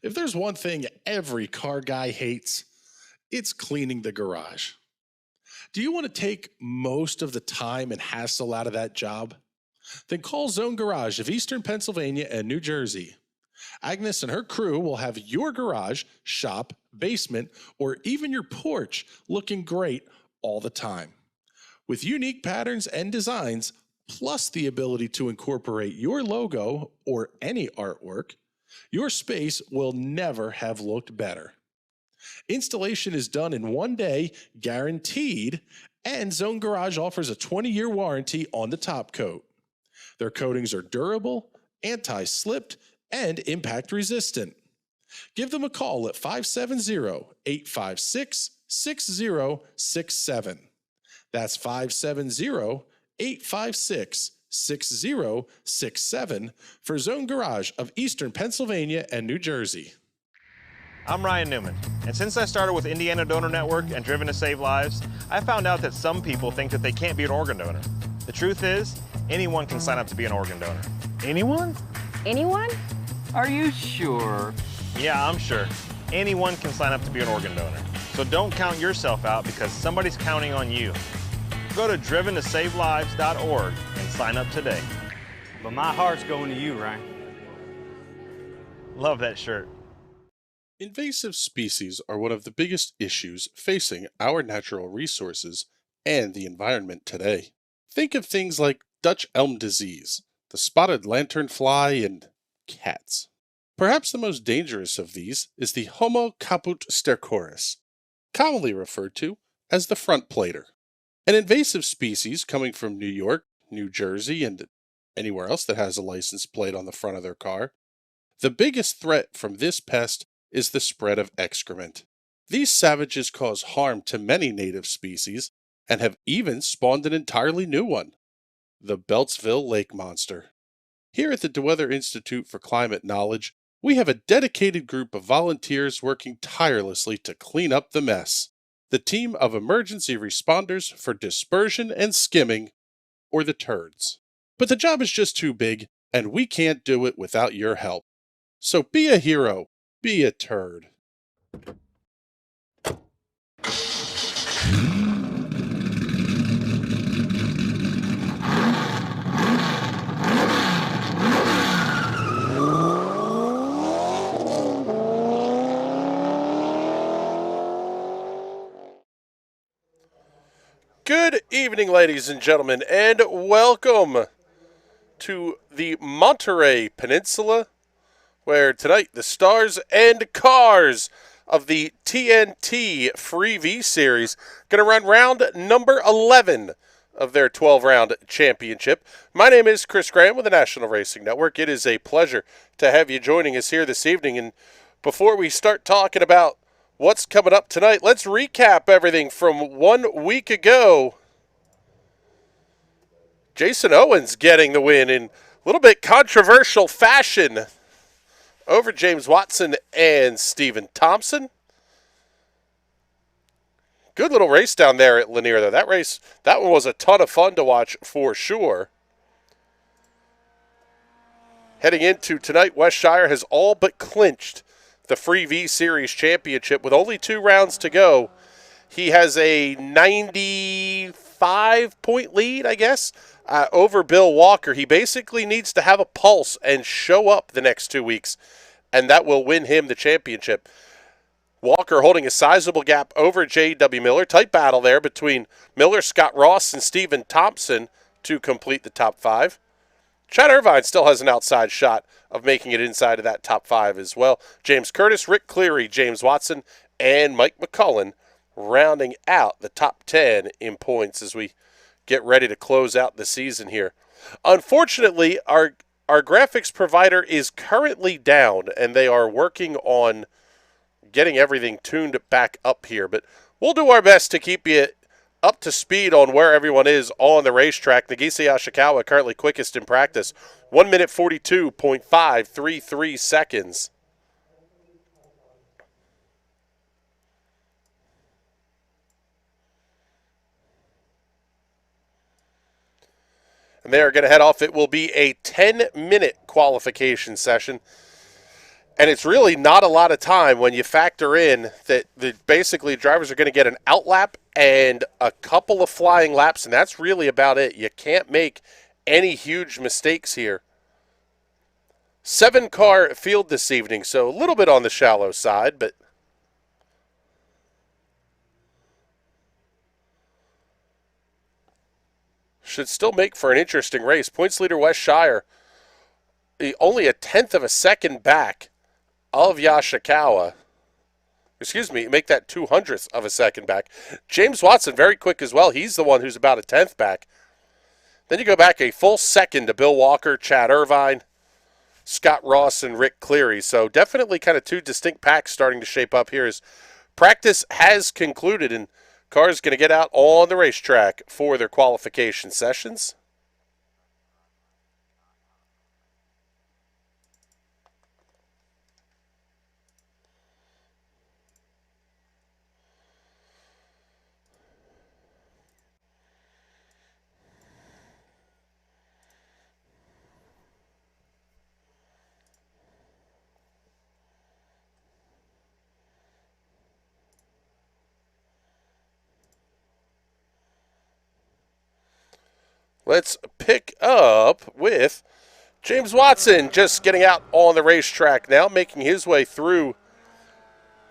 If there's one thing every car guy hates, it's cleaning the garage. Do you want to take most of the time and hassle out of that job? Then call Zone Garage of Eastern Pennsylvania and New Jersey. Agnes and her crew will have your garage, shop, basement, or even your porch looking great all the time. With unique patterns and designs, plus the ability to incorporate your logo or any artwork, your space will never have looked better. Installation is done in 1 day, guaranteed, and Zone Garage offers a 20-year warranty on the top coat. Their coatings are durable, anti-slipped, and impact resistant. Give them a call at 570-856-6067. That's 570-856-6067 for Zone Garage of Eastern Pennsylvania and New Jersey. I'm Ryan Newman, and since I started with Indiana Donor Network and Driven to Save Lives, I found out that some people think that they can't be an organ donor. The truth is, anyone can sign up to be an organ donor. Anyone? Anyone? Are you sure? Yeah, I'm sure. Anyone can sign up to be an organ donor. So don't count yourself out because somebody's counting on you. Go to driventosavelives.org and sign up today. But my heart's going to you, Ryan. Love that shirt. Invasive species are one of the biggest issues facing our natural resources and the environment today. Think of things like Dutch elm disease, the spotted lanternfly, and cats. Perhaps the most dangerous of these is the Homo caput stercoris, commonly referred to as the front plater. An invasive species coming from New York, New Jersey, and anywhere else that has a license plate on the front of their car. The biggest threat from this pest is the spread of excrement. These savages cause harm to many native species and have even spawned an entirely new one, the Beltsville lake monster. Here at the DeWeather Institute for Climate Knowledge, we have a dedicated group of volunteers working tirelessly to clean up the mess. The team of emergency responders for dispersion and skimming, or the turds. But the job is just too big, and we can't do it without your help. So be a hero. Be a turd. Good evening, ladies and gentlemen, and welcome to the Monterey Peninsula, where tonight the stars and cars of the TNT Free V Series going to run round number 11 of their 12-round championship. My name is Chris Graham with the National Racing Network. It is a pleasure to have you joining us here this evening. And before we start talking about what's coming up tonight, let's recap everything from 1 week ago. Jason Owens getting the win in a little bit controversial fashion over James Watson and Stephen Thompson. Good little race down there at Lanier, though. That one was a ton of fun to watch for sure. Heading into tonight, Wes Shire has all but clinched the Free V Series championship with only 2 rounds to go. He has a 95-point lead, I guess, over Bill Walker. He basically needs to have a pulse and show up the next 2 weeks, and that will win him the championship. Walker holding a sizable gap over J.W. Miller. Tight battle there between Miller, Scott Ross, and Stephen Thompson to complete the top 5. Chad Irvine still has an outside shot of making it inside of that top 5 as well. James Curtis, Rick Cleary, James Watson, and Mike McCullen rounding out the top 10 in points as we get ready to close out the season here. Unfortunately, our graphics provider is currently down, and they are working on getting everything tuned back up here. But we'll do our best to keep you up to speed on where everyone is on the racetrack. Nagisa Yoshikawa currently quickest in practice, 1 minute 42.533 seconds. And they are going to head off. It will be a 10-minute qualification session. And it's really not a lot of time when you factor in that basically drivers are going to get an outlap and a couple of flying laps, and that's really about it. You can't make any huge mistakes here. 7-car field this evening, so a little bit on the shallow side, but should still make for an interesting race. Points leader West Shire, only a tenth of a second back of Yashikawa. Excuse me, make that 200th of a second back. James Watson, very quick as well. He's the one who's about a tenth back. Then you go back a full second to Bill Walker, Chad Irvine, Scott Ross, and Rick Cleary. So definitely kind of two distinct packs starting to shape up here as practice has concluded and cars going to get out on the racetrack for their qualification sessions. Let's pick up with James Watson just getting out on the racetrack now, making his way through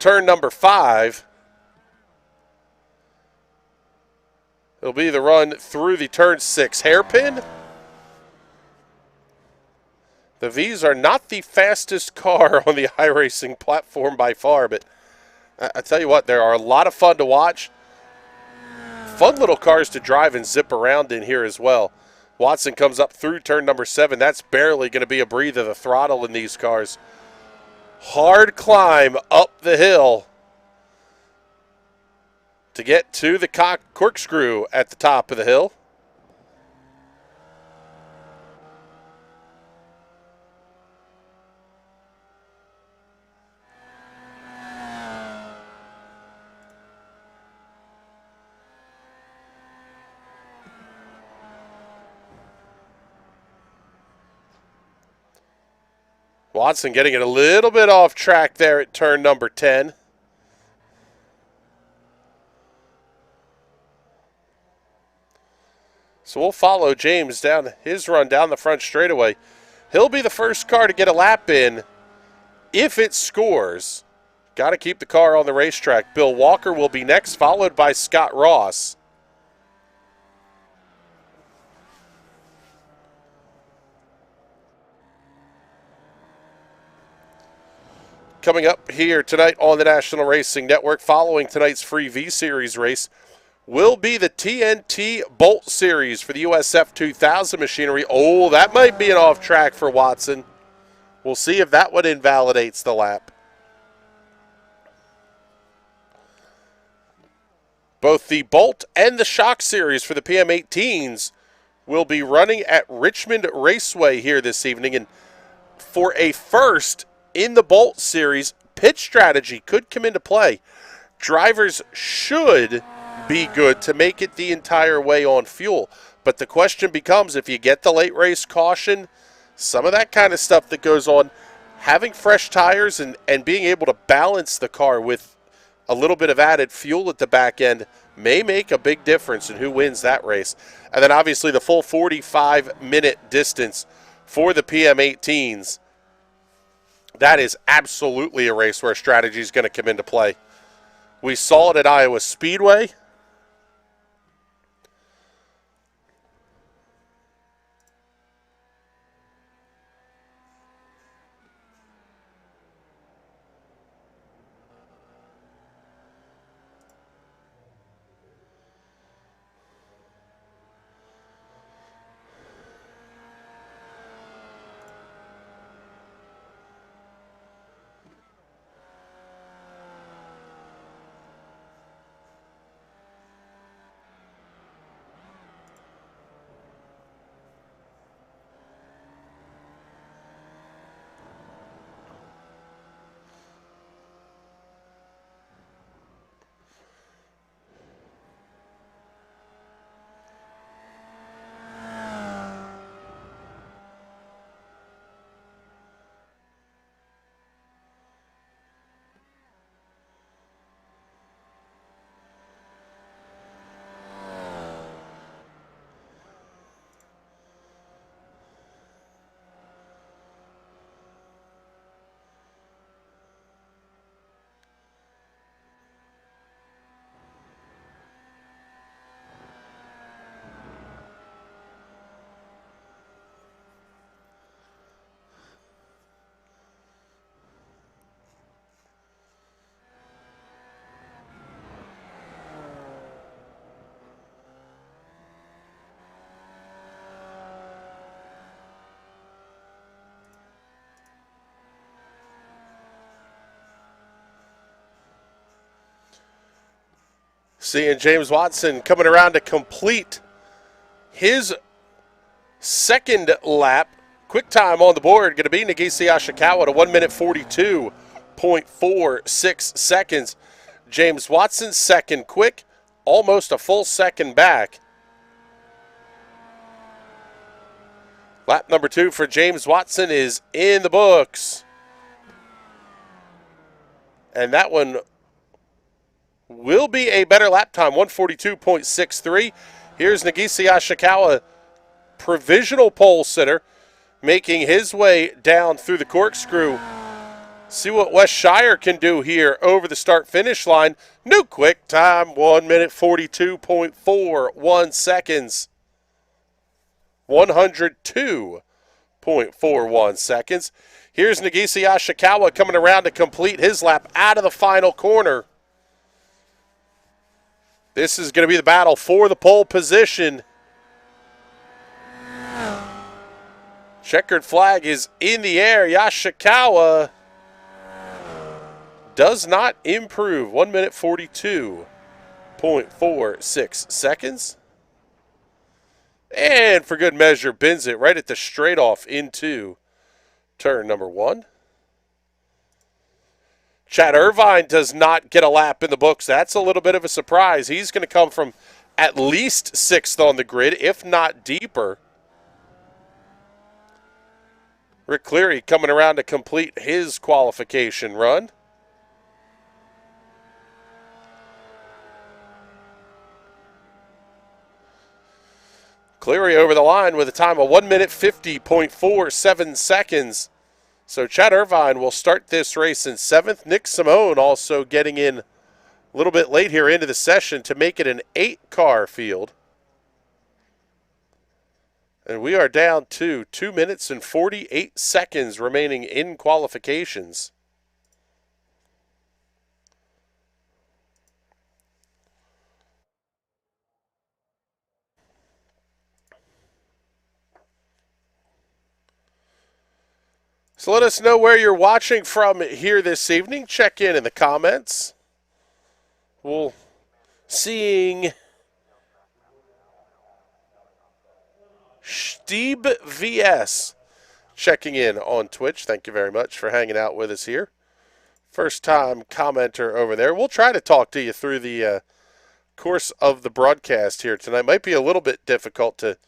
turn number 5. It'll be the run through the turn 6 hairpin. The V's are not the fastest car on the iRacing platform by far, but I tell you what, there are a lot of fun to watch. Fun little cars to drive and zip around in here as well. Watson comes up through turn number 7. That's barely going to be a breather, the throttle in these cars. Hard climb up the hill to get to the corkscrew at the top of the hill. Watson getting it a little bit off track there at turn number 10. So we'll follow James down his run down the front straightaway. He'll be the first car to get a lap in if it scores. Got to keep the car on the racetrack. Bill Walker will be next, followed by Scott Ross. Coming up here tonight on the National Racing Network, following tonight's free V-Series race, will be the TNT Bolt Series for the USF 2000 machinery. Oh, that might be an off track for Watson. We'll see if that one invalidates the lap. Both the Bolt and the Shock Series for the PM18s will be running at Richmond Raceway here this evening. And for a first in the Bolt Series, pit strategy could come into play. Drivers should be good to make it the entire way on fuel. But the question becomes, if you get the late race caution, some of that kind of stuff that goes on, having fresh tires and being able to balance the car with a little bit of added fuel at the back end may make a big difference in who wins that race. And then obviously the full 45-minute distance for the PM18s. That is absolutely a race where strategy is going to come into play. We saw it at Iowa Speedway. Seeing James Watson coming around to complete his second lap. Quick time on the board going to be Nagisa Ashikawa to 1 minute 42.46 seconds. James Watson second quick, almost a full second back. Lap number 2 for James Watson is in the books. And that one will be a better lap time, 142.63. Here's Nagisa Ashikawa, provisional pole sitter, making his way down through the corkscrew. See what West Shire can do here over the start-finish line. New quick time, 1 minute 42.41 seconds. 102.41 seconds. Here's Nagisa Ashikawa coming around to complete his lap out of the final corner. This is going to be the battle for the pole position. Checkered flag is in the air. Yashikawa does not improve. 1 minute 42.46 seconds. And for good measure, bins it right at the straight off into turn number 1. Chad Irvine does not get a lap in the books. That's a little bit of a surprise. He's going to come from at least 6th on the grid, if not deeper. Rick Cleary coming around to complete his qualification run. Cleary over the line with a time of 1 minute 50.47 seconds. So Chad Irvine will start this race in 7th. Nick Simone also getting in a little bit late here into the session to make it an 8-car field. And we are down to 2 minutes and 48 seconds remaining in qualifications. So let us know where you're watching from here this evening. Check in the comments. We'll seeing Steve VS checking in on Twitch. Thank you very much for hanging out with us here. First time commenter over there. We'll try to talk to you through the course of the broadcast here tonight. Might be a little bit difficult to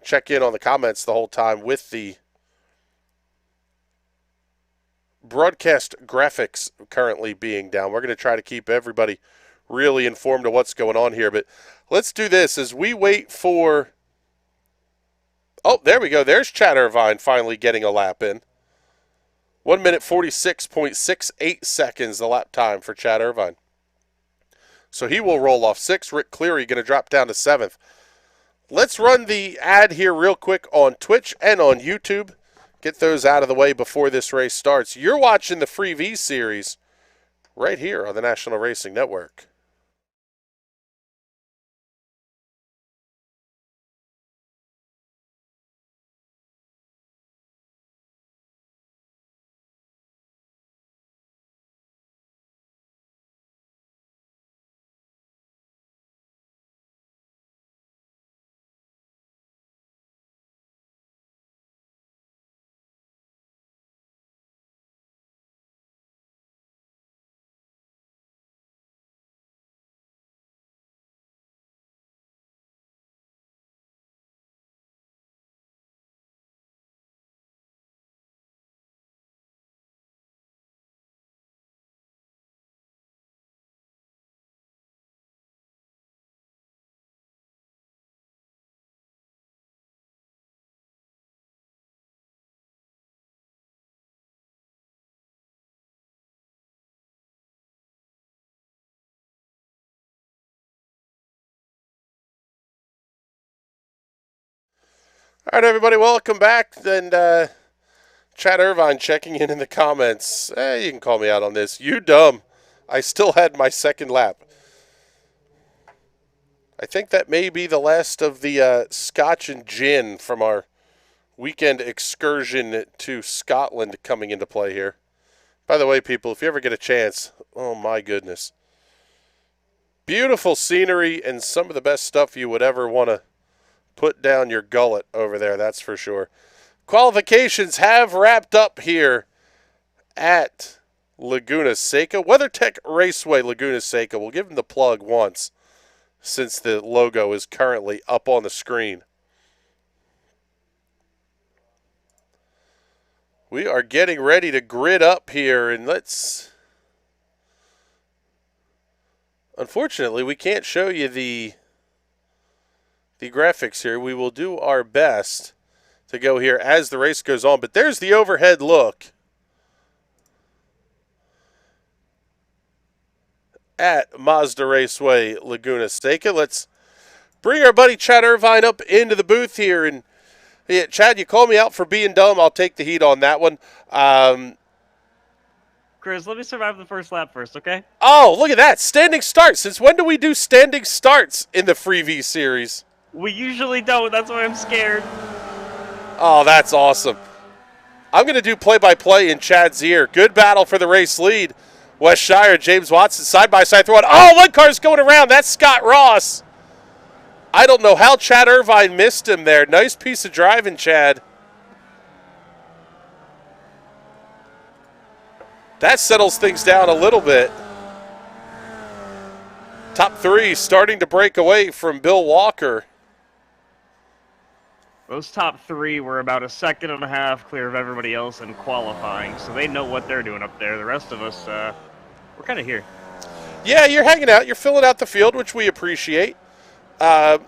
check in on the comments the whole time with the broadcast graphics currently being down. We're going to try to keep everybody really informed of what's going on here. But let's do this as we wait for... Oh, there we go. There's Chad Irvine finally getting a lap in. 1 minute 46.68 seconds the lap time for Chad Irvine. So he will roll off 6th. Rick Cleary going to drop down to 7th. Let's run the ad here real quick on Twitch and on YouTube. Get those out of the way before this race starts. You're watching the Free V Series right here on the National Racing Network. All right, everybody, welcome back. And Chad Irvine checking in the comments. You can call me out on this. You dumb. I still had my second lap. I think that may be the last of the scotch and gin from our weekend excursion to Scotland coming into play here. By the way, people, if you ever get a chance, oh my goodness. Beautiful scenery and some of the best stuff you would ever want to put down your gullet over there, that's for sure. Qualifications have wrapped up here at Laguna Seca. WeatherTech Raceway, Laguna Seca. We'll give them the plug once since the logo is currently up on the screen. We are getting ready to grid up here, and unfortunately, we can't show you the graphics here. We will do our best to go here as the race goes on, but there's the overhead look at Mazda Raceway, Laguna Seca. Let's bring our buddy Chad Irvine up into the booth here. And yeah, Chad, you called me out for being dumb. I'll take the heat on that one. Chris, let me survive the first lap first, okay? Oh, look at that. Standing starts. Since when do we do standing starts in the Freevee series? We usually don't. That's why I'm scared. Oh, that's awesome. I'm going to do play-by-play in Chad's ear. Good battle for the race lead. Wes Shire, James Watson, side-by-side throw. Oh, one car's going around. That's Scott Ross. I don't know how Chad Irvine missed him there. Nice piece of driving, Chad. That settles things down a little bit. Top three starting to break away from Bill Walker. Those top three were about a second and a half clear of everybody else in qualifying, so they know what they're doing up there. The rest of us, we're kind of here. Yeah, you're hanging out. You're filling out the field, which we appreciate. Oh,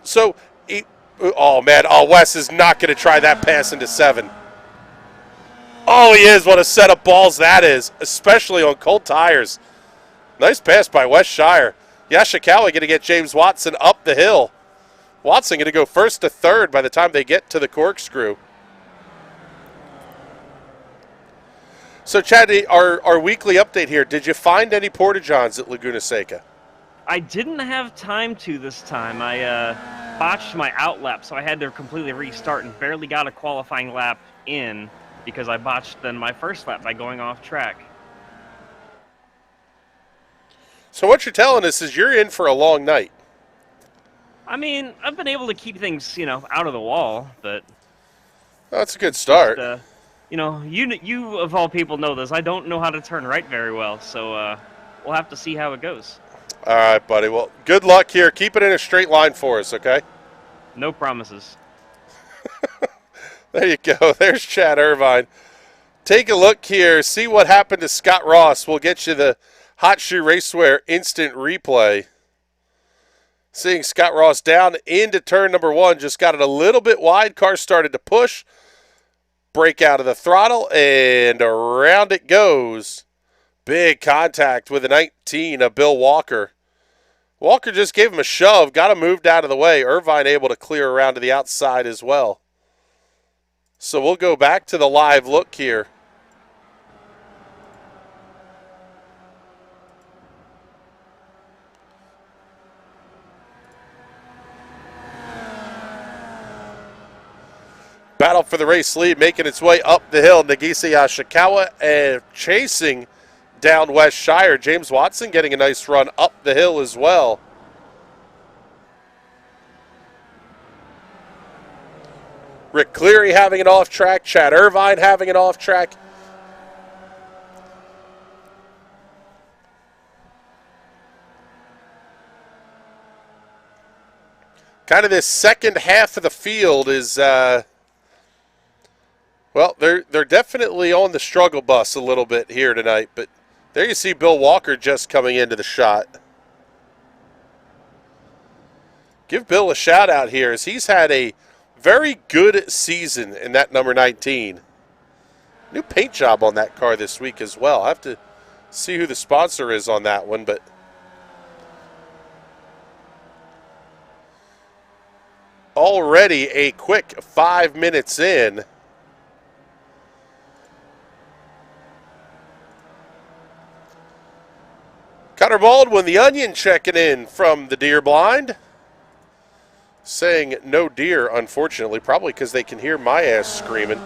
man. Oh, Wes is not going to try that pass into 7. Oh, he is. What a set of balls that is, especially on cold tires. Nice pass by Wes Shire. Yashikawa going to get James Watson up the hill. Watson going to go first to third by the time they get to the corkscrew. So, Chad, our weekly update here. Did you find any Porta-Johns at Laguna Seca? I didn't have time to this time. I botched my out lap, so I had to completely restart and barely got a qualifying lap in because I botched then my first lap by going off track. So what you're telling us is you're in for a long night. I mean, I've been able to keep things, out of the wall, but... That's a good start. Just, you of all people know this. I don't know how to turn right very well, so we'll have to see how it goes. All right, buddy. Well, good luck here. Keep it in a straight line for us, okay? No promises. There you go. There's Chad Irvine. Take a look here. See what happened to Scott Ross. We'll get you the Hot Shoe Racewear instant replay. Seeing Scott Ross down into turn number 1. Just got it a little bit wide. Car started to push. Break out of the throttle, and around it goes. Big contact with the 19 of Bill Walker. Walker just gave him a shove. Got him moved out of the way. Irvine able to clear around to the outside as well. So we'll go back to the live look here. Battle for the race lead, making its way up the hill. Nagisa Yashikawa and chasing down West Shire. James Watson getting a nice run up the hill as well. Rick Cleary having an off track. Chad Irvine having an off track. Kind of this second half of the field is, well, they're definitely on the struggle bus a little bit here tonight. But there you see Bill Walker just coming into the shot. Give Bill a shout out here as he's had a very good season in that number 19. New paint job on that car this week as well. I have to see who the sponsor is on that one, but already a quick 5 minutes in. Connor Baldwin, the Onion, checking in from the deer blind. Saying no deer, unfortunately, probably because they can hear my ass screaming.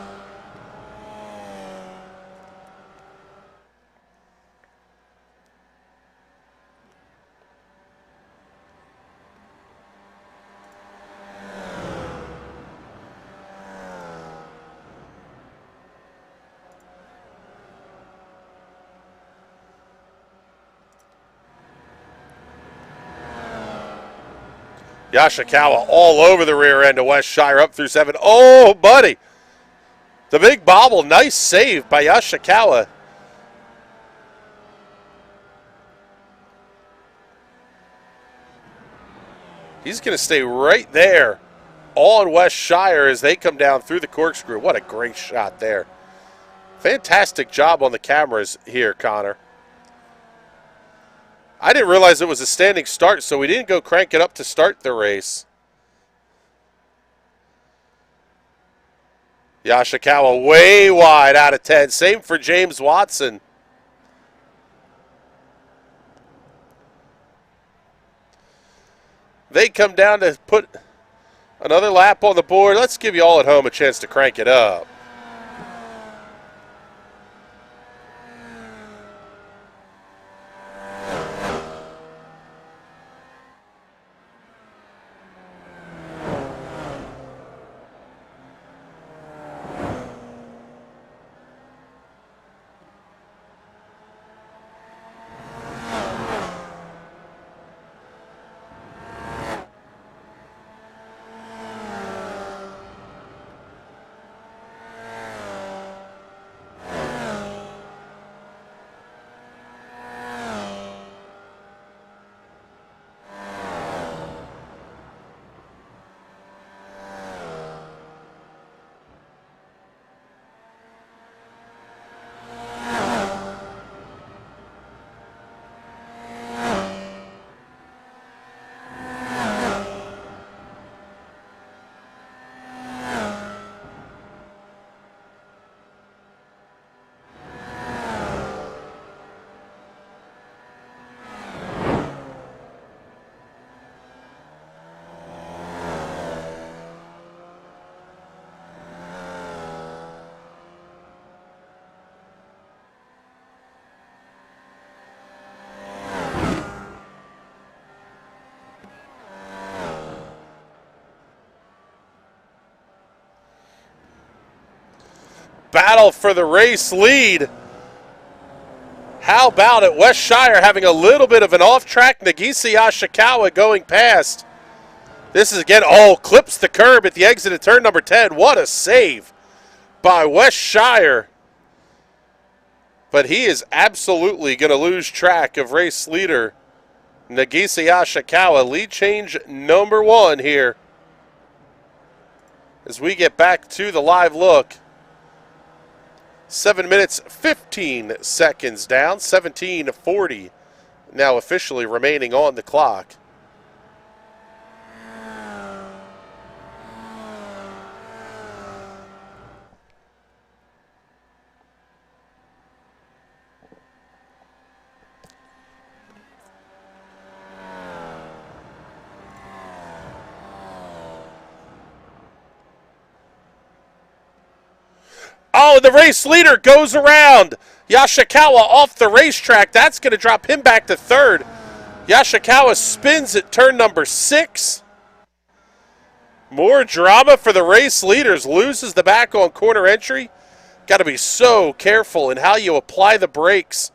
Yashikawa all over the rear end of West Shire up through 7. Oh, buddy. The big bobble. Nice save by Yashikawa. He's going to stay right there on West Shire as they come down through the corkscrew. What a great shot there. Fantastic job on the cameras here, Connor. I didn't realize it was a standing start, so we didn't go crank it up to start the race. Yashikawa way wide out of 10. Same for James Watson. They come down to put another lap on the board. Let's give you all at home a chance to crank it up. Battle for the race lead. How about it? West Shire having a little bit of an off-track. Nagisa Yashikawa going past. This is again, clips the curb at the exit of turn number 10. What a save by West Shire. But he is absolutely going to lose track of race leader Nagisa Yashikawa. Lead change number 1 here as we get back to the live look. 7 minutes, 15 seconds down, 17:40 now officially remaining on the clock. Oh, the race leader goes around. Yashikawa off the racetrack. That's going to drop him back to 3rd. Yashikawa spins at turn number 6. More drama for the race leaders. Loses the back on corner entry. Got to be so careful in how you apply the brakes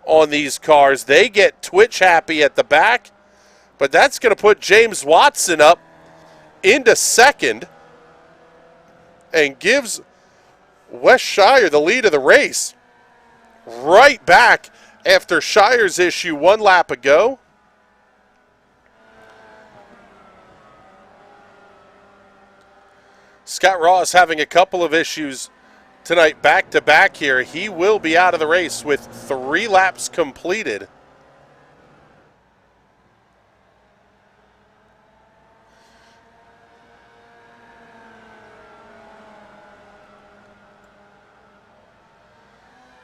on these cars. They get twitch happy at the back. But that's going to put James Watson up into 2nd and gives West Shire the lead of the race. Right back after Shire's issue 1 lap ago. Scott Ross having a couple of issues tonight back to back here. He will be out of the race with 3 laps completed.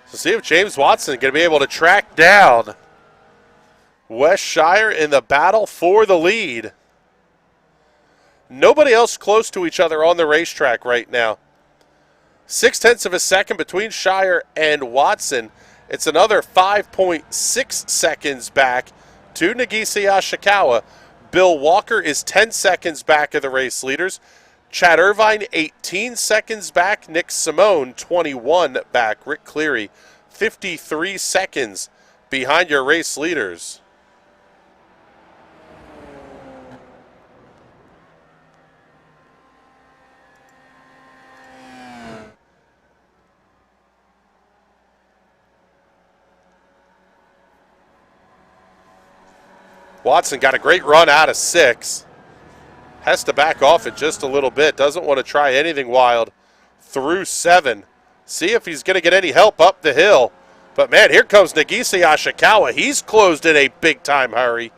So see if James Watson is going to be able to track down West Shire in the battle for the lead. Nobody else close to each other on the racetrack right now. 0.6 of a second between Shire and Watson. It's another 5.6 seconds back to Nagisa Yashikawa. Bill Walker is 10 seconds back of the race leaders. Chad Irvine, 18 seconds back. Nick Simone, 21 back. Rick Cleary, 53 seconds behind your race leaders. Watson got a great run out of 6. Has to back off it just a little bit. Doesn't want to try anything wild through 7. See if he's going to get any help up the hill. But, man, here comes Nagisa Ashikawa. He's closed in a big-time hurry.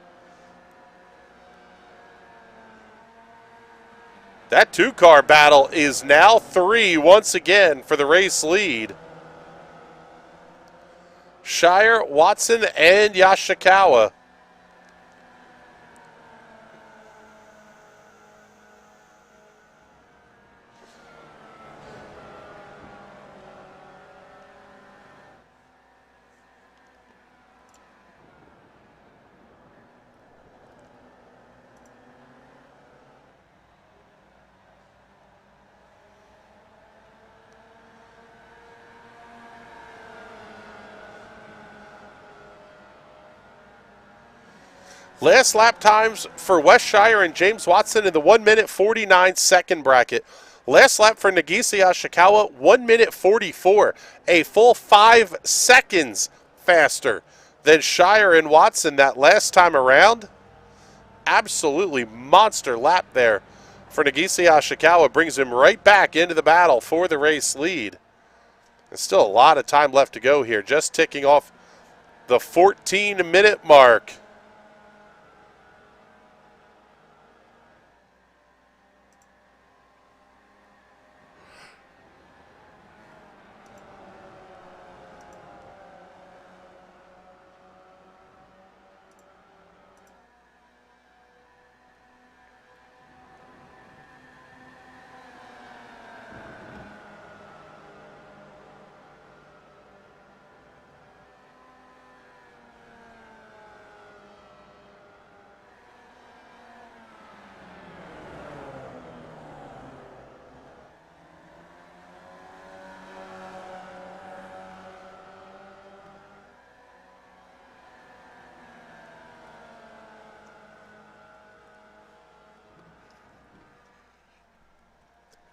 That 2-car battle is now 3 once again for the race lead. Shire, Watson, and Yashikawa. Last lap times for Wes Shire and James Watson in the 1 minute 49 second bracket. Last lap for Nagisa Ashikawa, 1 minute 44. A full 5 seconds faster than Shire and Watson that last time around. Absolutely monster lap there for Nagisa Ashikawa. Brings him right back into the battle for the race lead. There's still a lot of time left to go here. Just ticking off the 14-minute mark.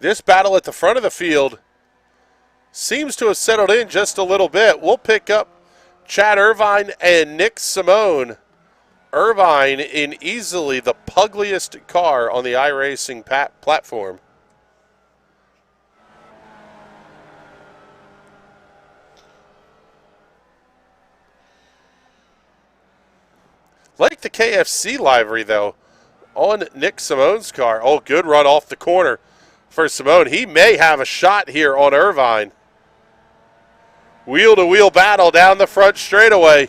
This battle at the front of the field seems to have settled in just a little bit. We'll pick up Chad Irvine and Nick Simone. Irvine in easily the puggliest car on the iRacing platform. Like the KFC livery, though, on Nick Simone's car. Oh, good run off the corner for Simone. He may have a shot here on Irvine. Wheel-to-wheel battle down the front straightaway.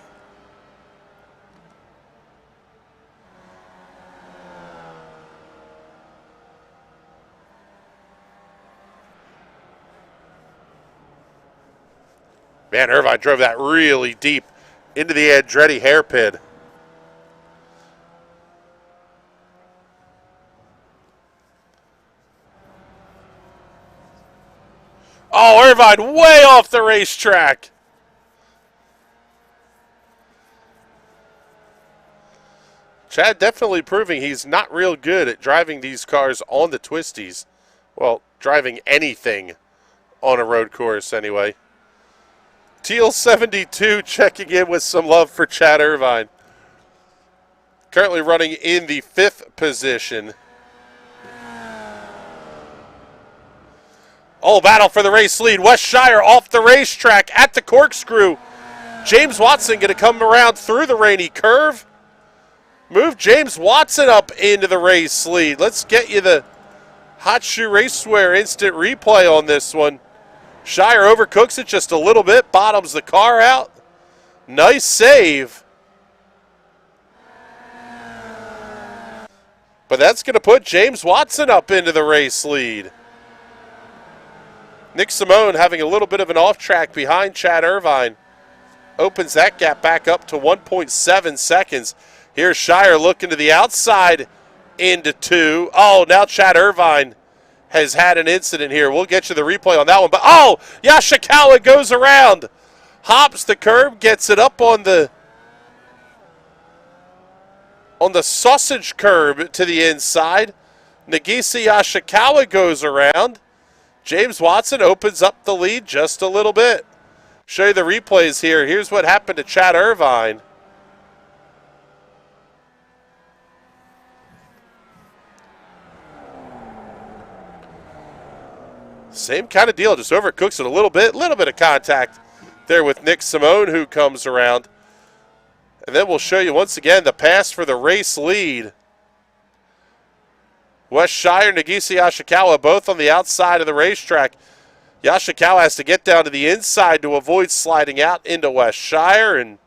Man, Irvine drove that really deep into the Andretti hairpin. Oh, Irvine way off the racetrack. Chad definitely proving he's not real good at driving these cars on the twisties. Well, driving anything on a road course anyway. Teal 72 checking in with some love for Chad Irvine. Currently running in the 5th position. Oh, battle for the race lead. Wes Shire off the racetrack at the corkscrew. James Watson going to come around through the rainy curve. Move James Watson up into the race lead. Let's get you the Hot Shoe Racewear instant replay on this one. Shire overcooks it just a little bit. Bottoms the car out. Nice save. But that's going to put James Watson up into the race lead. Nick Simone having a little bit of an off track behind Chad Irvine. Opens that gap back up to 1.7 seconds. Here's Shire looking to the outside into 2. Oh, now Chad Irvine has had an incident here. We'll get you the replay on that one. But, oh, Yashikawa goes around. Hops the curb, gets it up on the sausage curb to the inside. Nagisa Yashikawa goes around. James Watson opens up the lead just a little bit. Show you the replays here. Here's what happened to Chad Irvine. Same kind of deal, just overcooks it a little bit of contact there with Nick Simone, who comes around. And then we'll show you once again the pass for the race lead. West Shire, Nagisa Yashikawa, both on the outside of the racetrack. Yashikawa has to get down to the inside to avoid sliding out into West Shire, and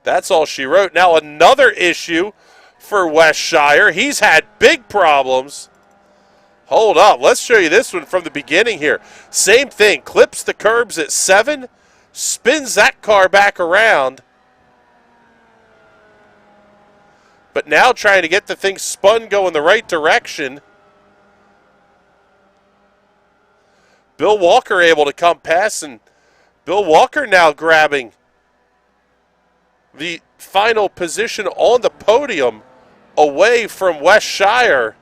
that's all she wrote. Now another issue for West Shire. He's had big problems. Hold up, let's show you this one from the beginning here. Same thing, clips the curbs at 7, spins that car back around. But now trying to get the thing spun going the right direction. Bill Walker able to come past, and Bill Walker now grabbing the final position on the podium away from West Shire.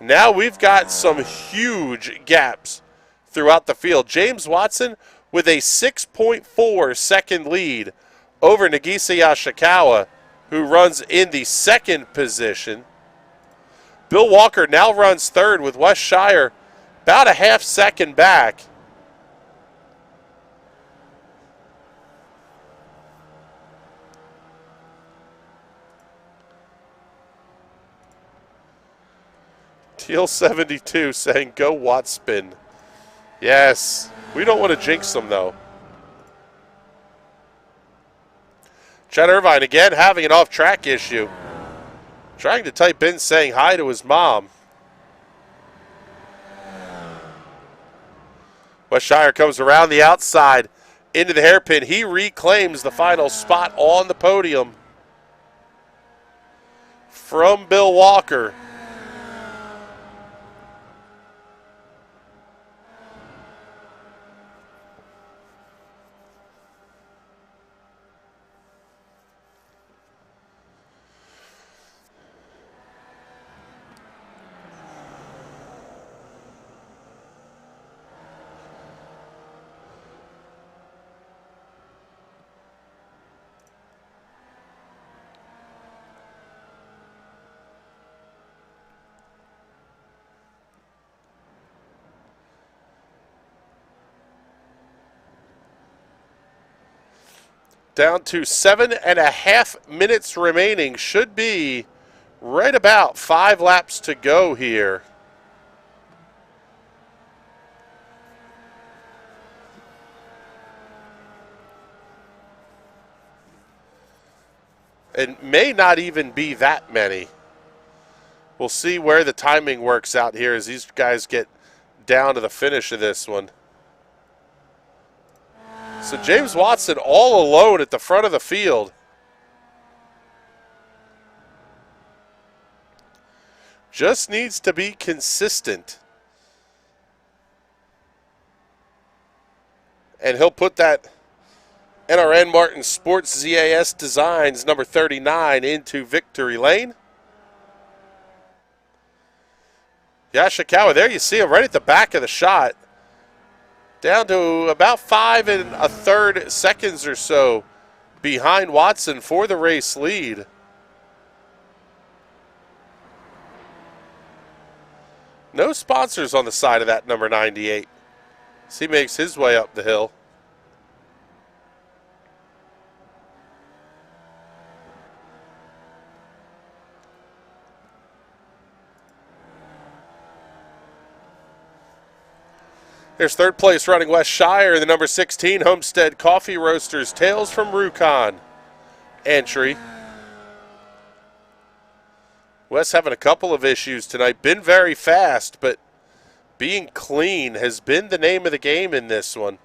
Now we've got some huge gaps throughout the field. James Watson with a 6.4 second lead over Nagisa Yashikawa, who runs in the second position. Bill Walker now runs third with West Shire about a half second back. Teal 72 saying, go Watspin. Yes, we don't want to jinx them though. Chad Irvine again having an off-track issue. Trying to type in saying hi to his mom. West Shire comes around the outside into the hairpin. He reclaims the final spot on the podium from Bill Walker. Down to 7.5 minutes remaining. Should be right about 5 laps to go here. It may not even be that many. We'll see where the timing works out here as these guys get down to the finish of this one. So James Watson all alone at the front of the field. Just needs to be consistent. And he'll put that NRN Martin Sports ZAS Designs number 39 into victory lane. Yashikawa, there you see him right at the back of the shot. Down to about 5 1/3 seconds or so behind Watson for the race lead. No sponsors on the side of that number 98 as he makes his way up the hill. There's third place running West Shire, the number 16 Homestead Coffee Roasters, Tales from Rukon entry. Wes having a couple of issues tonight. Been very fast, but being clean has been the name of the game in this one.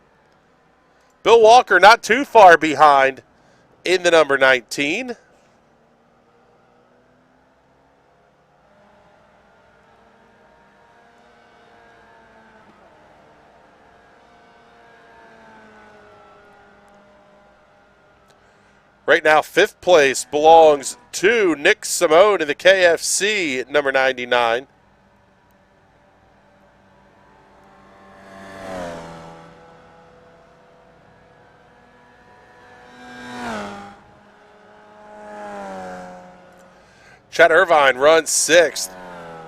Bill Walker not too far behind in the number 19. Right now, 5th place belongs to Nick Simone in the KFC at number 99. Chad Irvine runs 6th.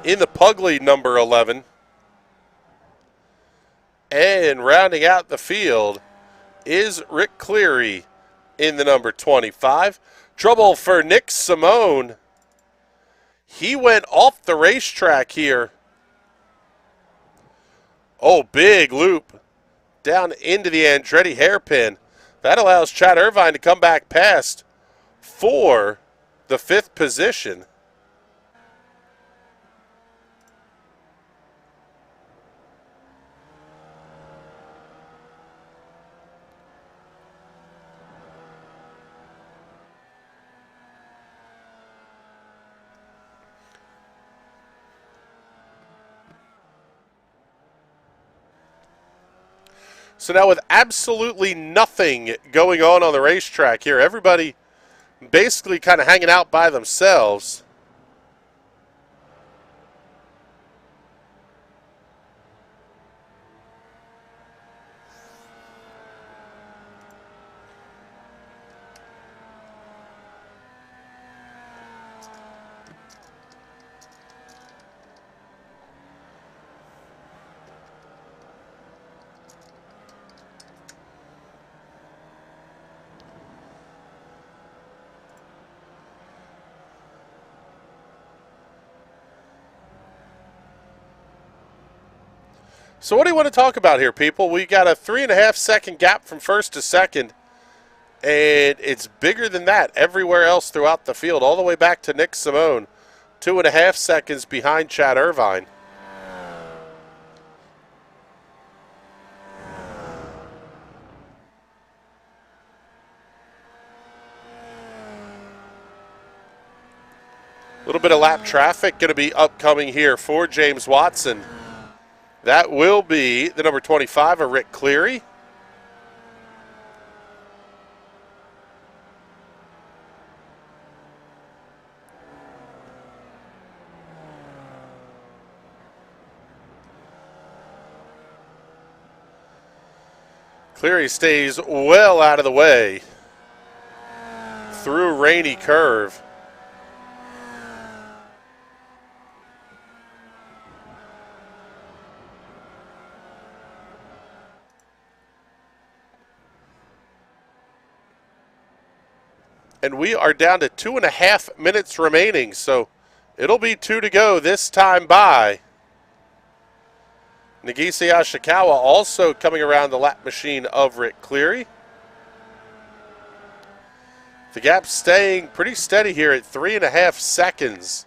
In the Pugly, number 11. And rounding out the field is Rick Cleary in the number 25. Trouble for Nick Simone. He went off the racetrack here. Oh, big loop down into the Andretti hairpin. That allows Chad Irvine to come back past for the 5th position. So now with absolutely nothing going on the racetrack here, everybody basically kind of hanging out by themselves. So what do you want to talk about here, people? We got a 3.5-second gap from first to second, and it's bigger than that everywhere else throughout the field, all the way back to Nick Simone, 2.5 seconds behind Chad Irvine. A little bit of lap traffic going to be upcoming here for James Watson. That will be the number 25 of Rick Cleary. Cleary stays well out of the way through Rainy Curve. And we are down to 2.5 minutes remaining, so it'll be 2 to go this time by. Nagisa Ashikawa also coming around the lap machine of Rick Cleary. The gap staying pretty steady here at 3.5 seconds.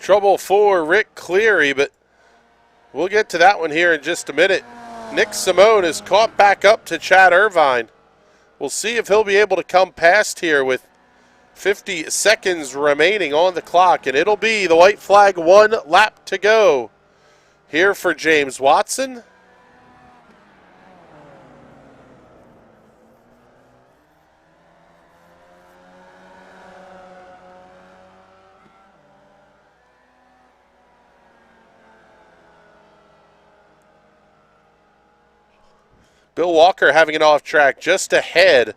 Trouble for Rick Cleary, but we'll get to that one here in just a minute. Nick Simone is caught back up to Chad Irvine. We'll see if he'll be able to come past here with 50 seconds remaining on the clock, and it'll be the white flag, 1 lap to go here for James Watson. Bill Walker having an off track just ahead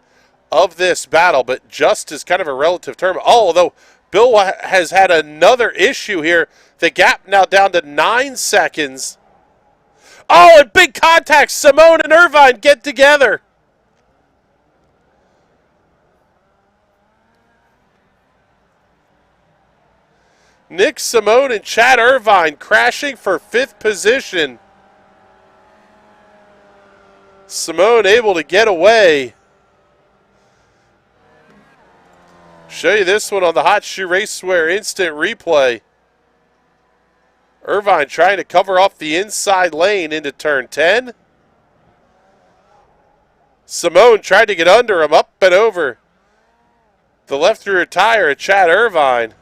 of this battle, but just as kind of a relative term. Although Bill has had another issue here. The gap now down to 9 seconds. Oh, and big contact. Simone and Irvine get together. Nick Simone and Chad Irvine crashing for 5th position. Simone able to get away. Show you this one on the Hot Shoe Racewear instant replay. Irvine trying to cover off the inside lane into turn 10. Simone tried to get under him, up and over the left rear tire of Chad Irvine.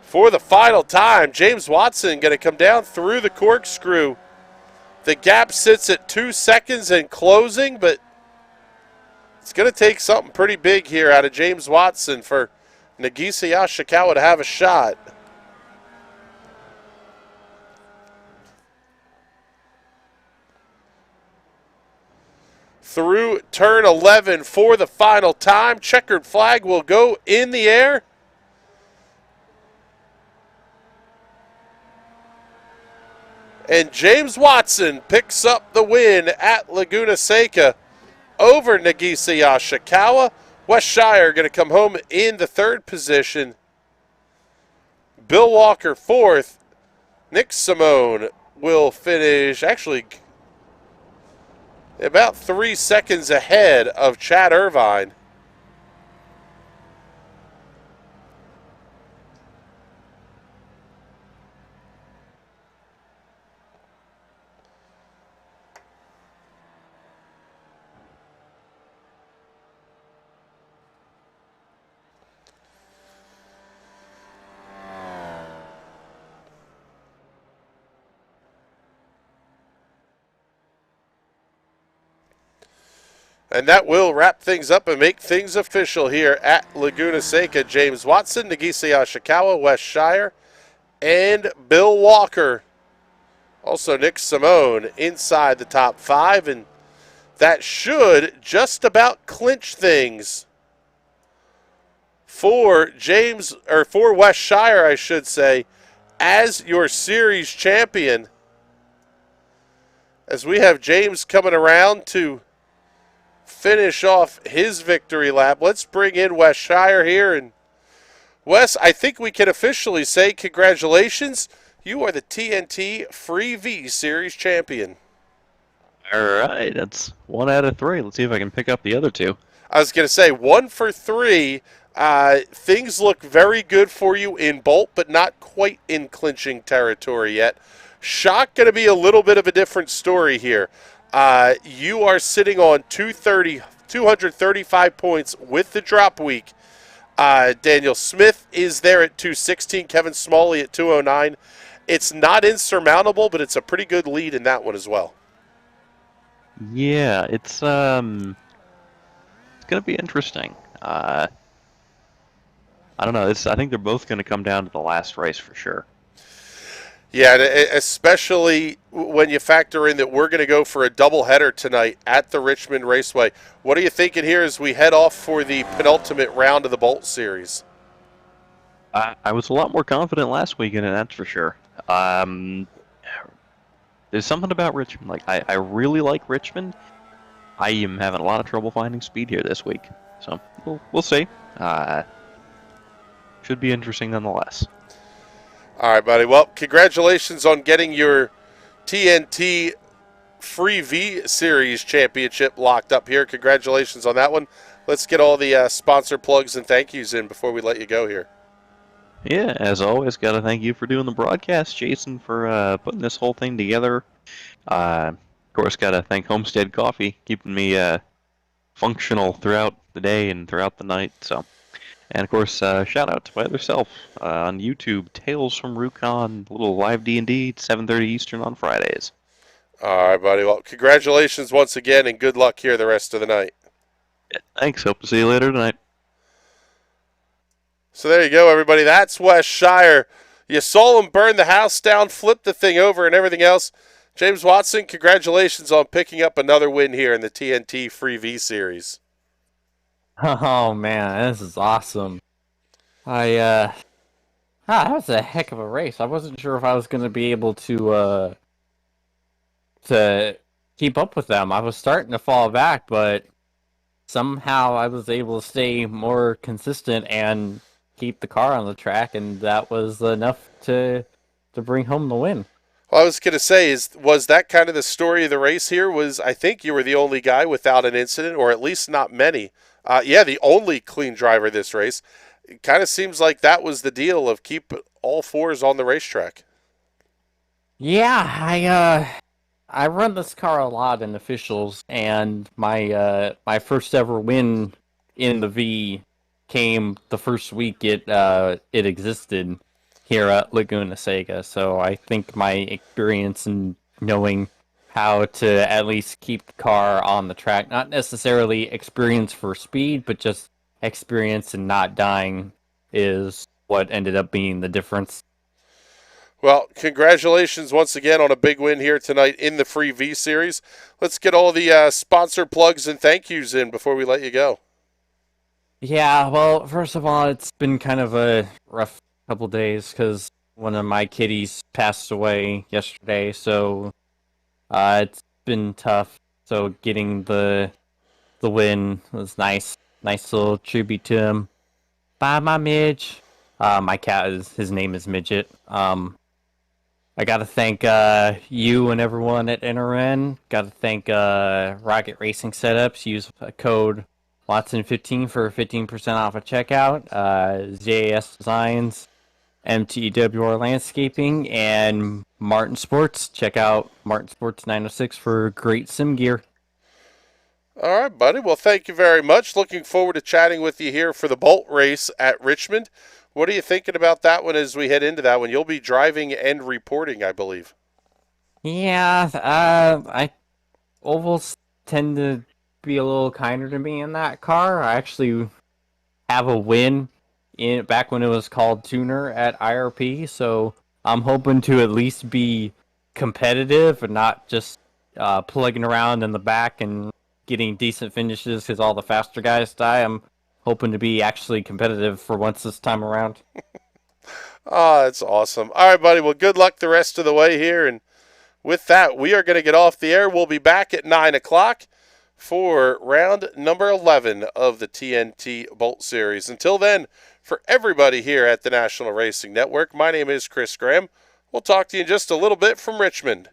For the final time, James Watson going to come down through the corkscrew. The gap sits at 2 seconds and closing, but it's going to take something pretty big here out of James Watson for Nagisa Yoshikawa to have a shot. Through turn 11 for the final time. Checkered flag will go in the air. And James Watson picks up the win at Laguna Seca over Nagisa Yoshikawa. West Shire going to come home in the 3rd position. Bill Walker 4th. Nick Simone will finish actually about 3 seconds ahead of Chad Irvine. And that will wrap things up and make things official here at Laguna Seca. James Watson, Nagisa Yoshikawa, West Shire, and Bill Walker. Also Nick Simone inside the top 5, and that should just about clinch things for for West Shire, I should say, as your series champion. As we have James coming around to finish off his victory lap. Let's bring in Wes Shire here. And Wes, I think we can officially say congratulations. You are the TNT Free V Series champion. All right, that's 1 out of 3. Let's see if I can pick up the other 2. I was going to say 1 for 3. Things look very good for you in Bolt, but not quite in clinching territory yet. Shock going to be a little bit of a different story here. You are sitting on 235 points with the drop week. Daniel Smith is there at 216. Kevin Smalley at 209. It's not insurmountable, but it's a pretty good lead in that one as well. Yeah, it's gonna be interesting. I don't know. I think they're both gonna come down to the last race for sure. Yeah, especially when you factor in that we're going to go for a doubleheader tonight at the Richmond Raceway. What are you thinking here as we head off for the penultimate round of the Bolt Series? I was a lot more confident last weekend, and that's for sure. There's something about Richmond. Like I really like Richmond. I am having a lot of trouble finding speed here this week, so we'll see. Should be interesting nonetheless. All right, buddy. Well, congratulations on getting your TNT Free V Series championship locked up here. Congratulations on that one. Let's get all the sponsor plugs and thank yous in before we let you go here. Yeah, as always, got to thank you for doing the broadcast, Jason, for putting this whole thing together. Of course, got to thank Homestead Coffee, keeping me functional throughout the day and throughout the night. So. And, of course, shout out to my other self on YouTube, Tales from Rukon, a little live D&D, 7:30 Eastern on Fridays. All right, buddy. Well, congratulations once again, and good luck here the rest of the night. Yeah, thanks. Hope to see you later tonight. So there you go, everybody. That's Wes Shire. You saw him burn the house down, flip the thing over, and everything else. James Watson, congratulations on picking up another win here in the TNT Free V Series. Oh man, this is awesome. That was a heck of a race. I wasn't sure if I was gonna be able to keep up with them. I was starting to fall back, but somehow I was able to stay more consistent and keep the car on the track, and that was enough to bring home the win. Well, I was going to say, was that kind of the story of the race here? Was I think you were the only guy without an incident, or at least not many. Yeah, the only clean driver this race. It kind of seems like that was the deal of keep all fours on the racetrack. Yeah, I run this car a lot in officials, and my first ever win in the V came the first week it existed here at Laguna Seca. So I think my experience in knowing how to at least keep the car on the track, not necessarily experience for speed, but just experience in not dying, is what ended up being the difference. Well, congratulations once again on a big win here tonight in the Free V Series. Let's get all the sponsor plugs and thank yous in before we let you go. Yeah, well, first of all, it's been kind of a rough couple days because one of my kitties passed away yesterday, so it's been tough. So getting the win was nice, nice little tribute to him. Bye, my Midge. My cat is his name is Midget. I gotta thank you and everyone at NRN. Gotta thank Rocket Racing Setups. Use code Watson15 for 15% off at checkout. ZAS Designs, MTWR Landscaping, and Martin Sports. Check out Martin Sports 906 for great sim gear. All right, buddy. Well, thank you very much. Looking forward to chatting with you here for the Bolt race at Richmond. What are you thinking about that one as we head into that one? You'll be driving and reporting, I believe. Yeah, I ovals tend to be a little kinder to me in that car. I actually have a win in back when it was called Tuner at IRP, so I'm hoping to at least be competitive and not just plugging around in the back and getting decent finishes because all the faster guys die. I'm hoping to be actually competitive for once this time around. Oh, that's awesome. All right, buddy. Well, good luck the rest of the way here. And with that, we are going to get off the air. We'll be back at 9 o'clock for round number 11 of the TNT Bolt Series. Until then, for everybody here at the National Racing Network, my name is Chris Graham. We'll talk to you in just a little bit from Richmond.